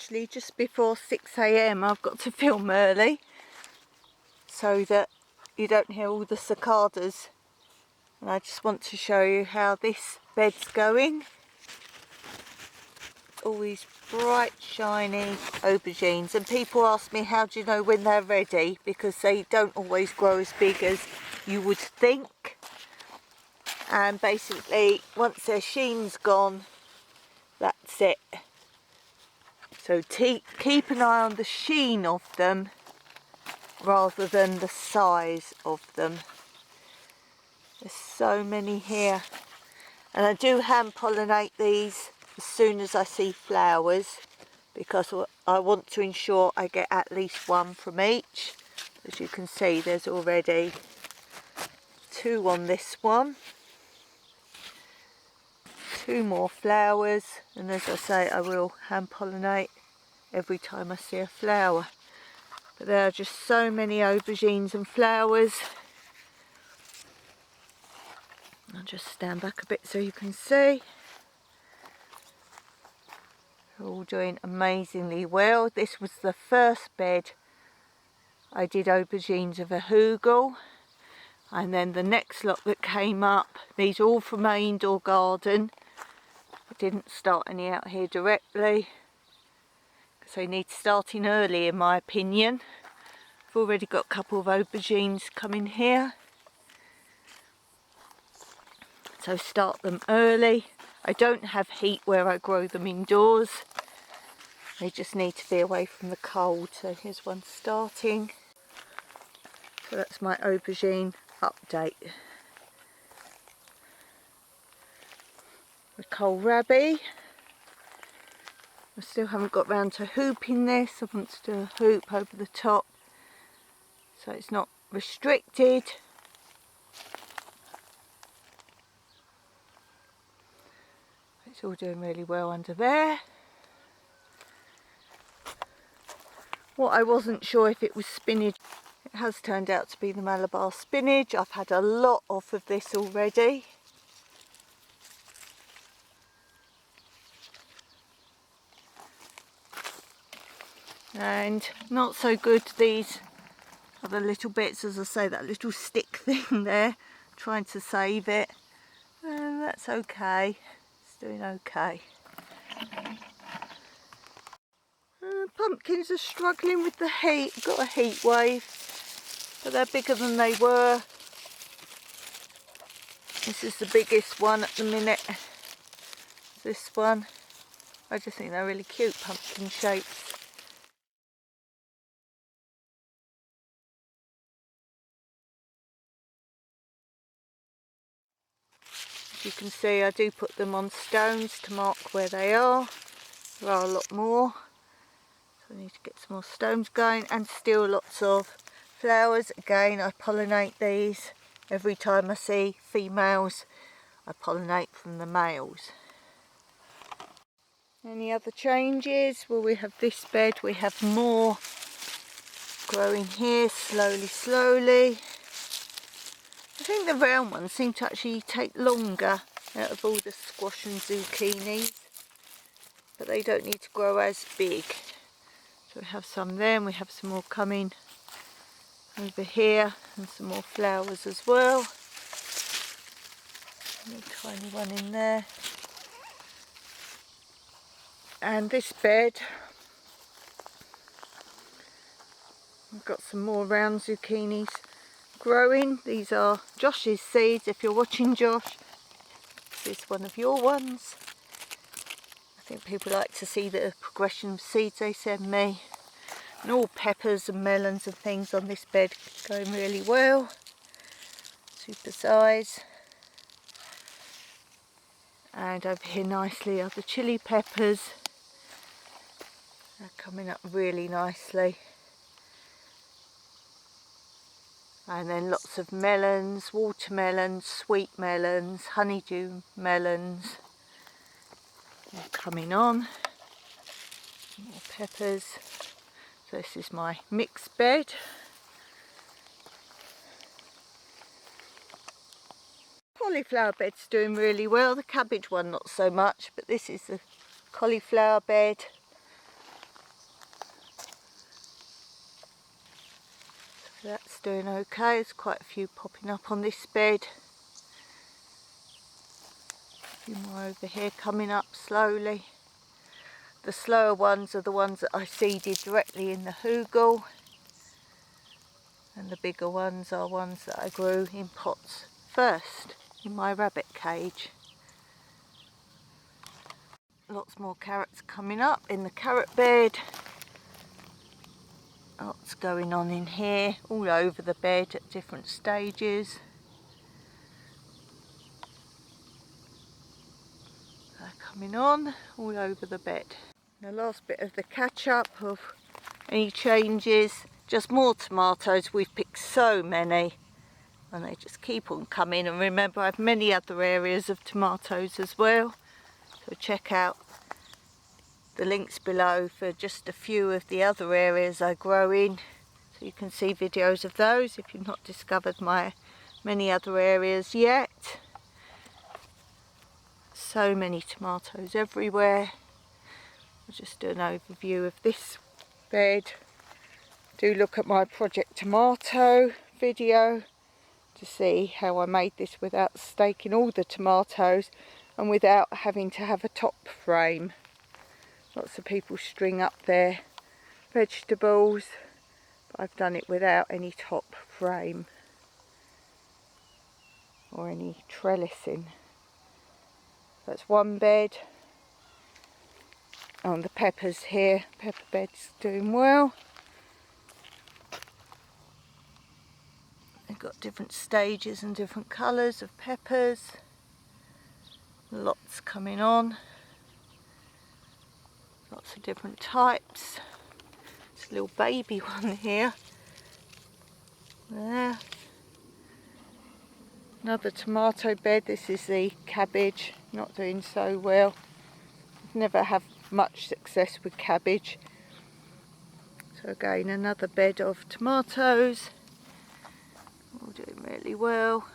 actually just before 6 AM. I've got to film early so that you don't hear all the cicadas, and I just want to show you how this bed's going. All these bright shiny aubergines, and people ask me how do you know when they're ready, because they don't always grow as big as you would think, and basically once their sheen's gone, that's it. So keep an eye on the sheen of them rather than the size of them. There's so many here, and I do hand pollinate these as soon as I see flowers, because I want to ensure I get at least one from each. As you can see, there's already 2 on this one, 2 more flowers, and as I say, I will hand pollinate every time I see a flower. But there are just so many aubergines and flowers. I'll just stand back a bit so you can see. They're all doing amazingly well. This was the first bed I did aubergines of a Hugel, and then the next lot that came up, these are all from my indoor garden. I didn't start any out here directly, because they need starting early in my opinion. I've already got a couple of aubergines coming here, so start them early. I don't have heat where I grow them indoors. They just need to be away from the cold. So here's one starting. So that's my aubergine update. The kohlrabi. I still haven't got round to hooping this. I want to do a hoop over the top so it's not restricted. It's all doing really well under there. What I wasn't sure if it was spinach, it has turned out to be the Malabar spinach. I've had a lot off of this already. And not so good, these are the little bits, as I say, that little stick thing there, trying to save it. And that's okay, it's doing okay. Pumpkins are struggling with the heat, got a heat wave, but they're bigger than they were. This is the biggest one at the minute, this one. I just think they're really cute pumpkin shapes. As you can see, I do put them on stones to mark where they are. There are a lot more. So I need to get some more stones going, and still lots of flowers. Again, I pollinate these. Every time I see females, I pollinate from the males. Any other changes? Well, we have this bed. We have more growing here, slowly. I think the round ones seem to actually take longer out of all the squash and zucchinis, but they don't need to grow as big. So we have some there, and we have some more coming over here, and some more flowers as well. A tiny one in there. And this bed, I've got some more round zucchinis growing. These are Josh's seeds. If you're watching, Josh, this is one of your ones. I think people like to see the progression of seeds they send me. And all peppers and melons and things on this bed going really well. Super size. And over here nicely are the chili peppers. They're coming up really nicely. And then lots of melons, watermelons, sweet melons, honeydew melons. All coming on. More peppers. So this is my mixed bed. Cauliflower bed's doing really well. The cabbage one not so much, but this is the cauliflower bed. So that's doing okay. There's quite a few popping up on this bed. A few more over here coming up slowly. The slower ones are the ones that I seeded directly in the Hugel, and the bigger ones are ones that I grew in pots first in my rabbit cage. Lots more carrots coming up in the carrot bed. Lots going on in here, all over the bed at different stages. They're coming on all over the bed. The last bit of the catch up of any changes, just more tomatoes. We've picked so many and they just keep on coming, and remember I have many other areas of tomatoes as well, so check out the links below for just a few of the other areas I grow in, so you can see videos of those if you've not discovered my many other areas yet. So many tomatoes everywhere. I'll just do an overview of this bed. Do look at my Project Tomato video to see how I made this without staking all the tomatoes and without having to have a top frame. Lots of people string up their vegetables, but I've done it without any top frame or any trellising. That's one bed. Oh, and the peppers here, pepper bed's doing well. They've got different stages and different colours of peppers. Lots coming on. Lots of different types. There's a little baby one here. There. Another tomato bed. This is the cabbage. Not doing so well. Never have much success with cabbage. So again, another bed of tomatoes. All doing really well.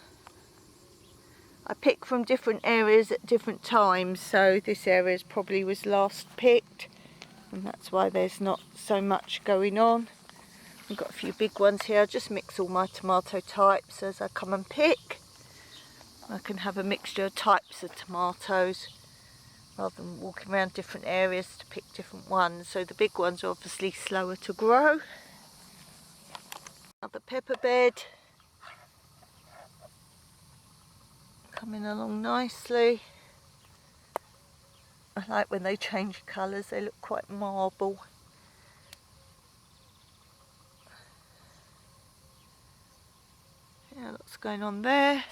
I pick from different areas at different times, so this area probably was last picked, and that's why there's not so much going on. I've got a few big ones here. I just mix all my tomato types as I come and pick. I can have a mixture of types of tomatoes rather than walking around different areas to pick different ones. So the big ones are obviously slower to grow. Another pepper bed. Coming along nicely. I like when they change colours, they look quite marble. Yeah, lots going on there.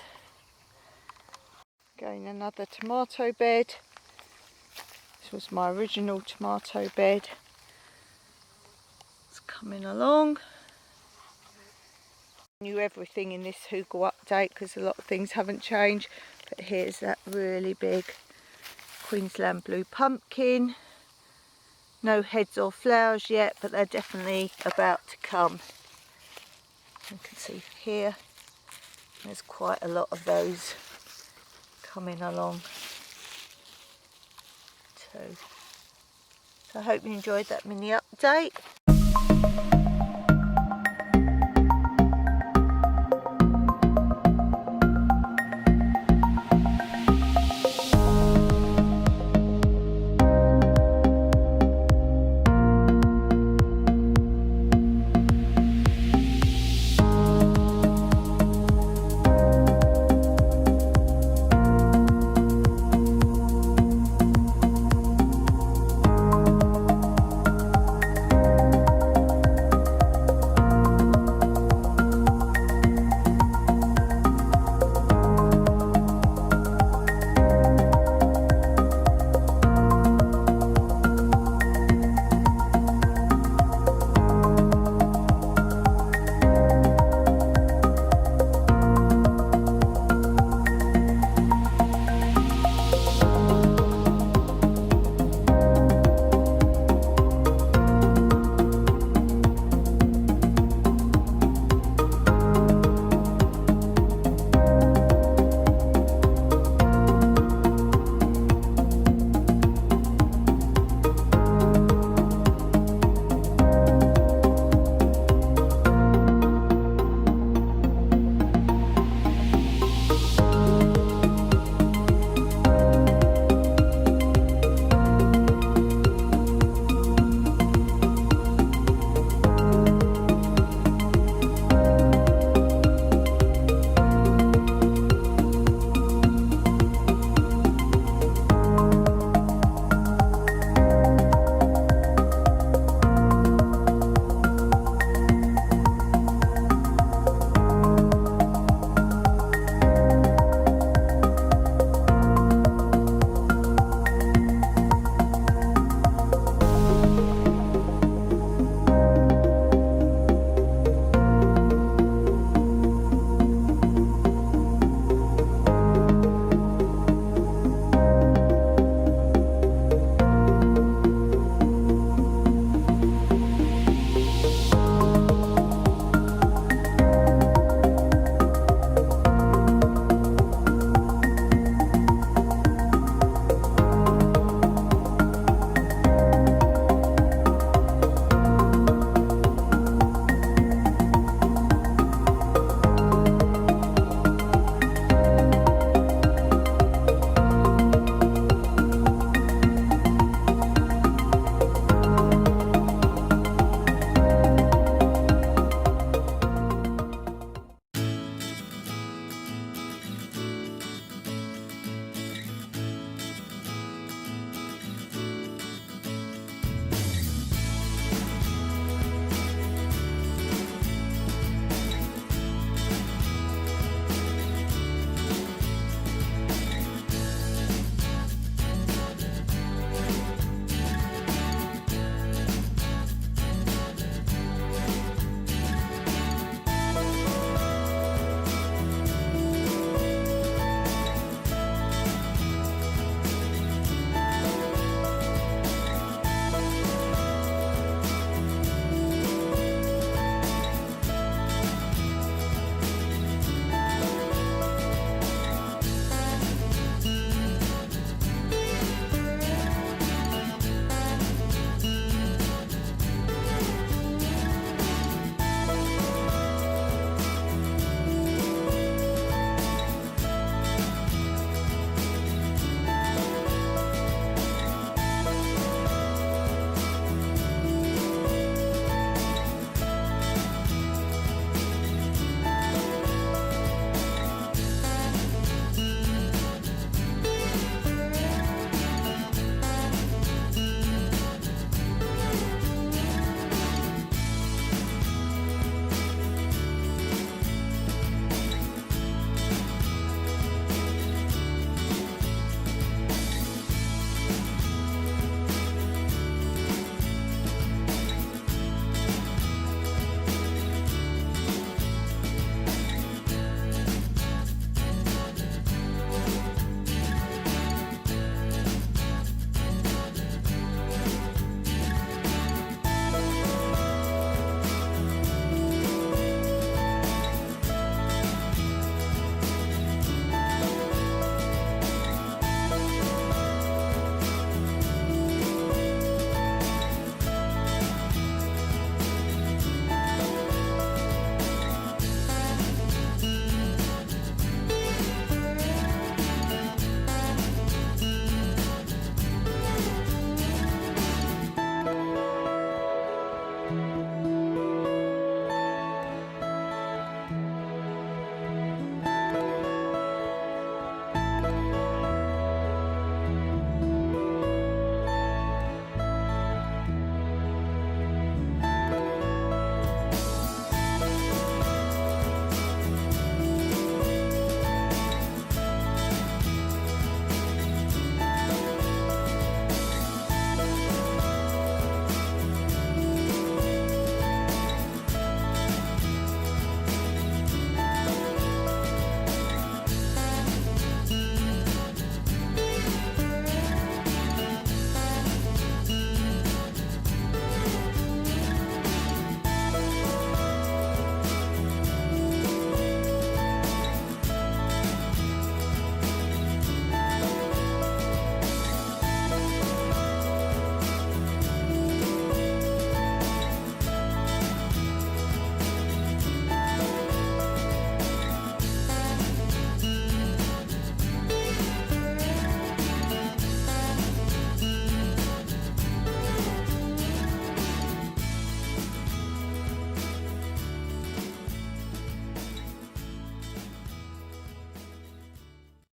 Again, another tomato bed. This was my original tomato bed. It's coming along. I knew everything in this Hugel update because a lot of things haven't changed, but here's that really big Queensland blue pumpkin. No heads or flowers yet, but they're definitely about to come. You can see here there's quite a lot of those coming along too. So I hope you enjoyed that mini update.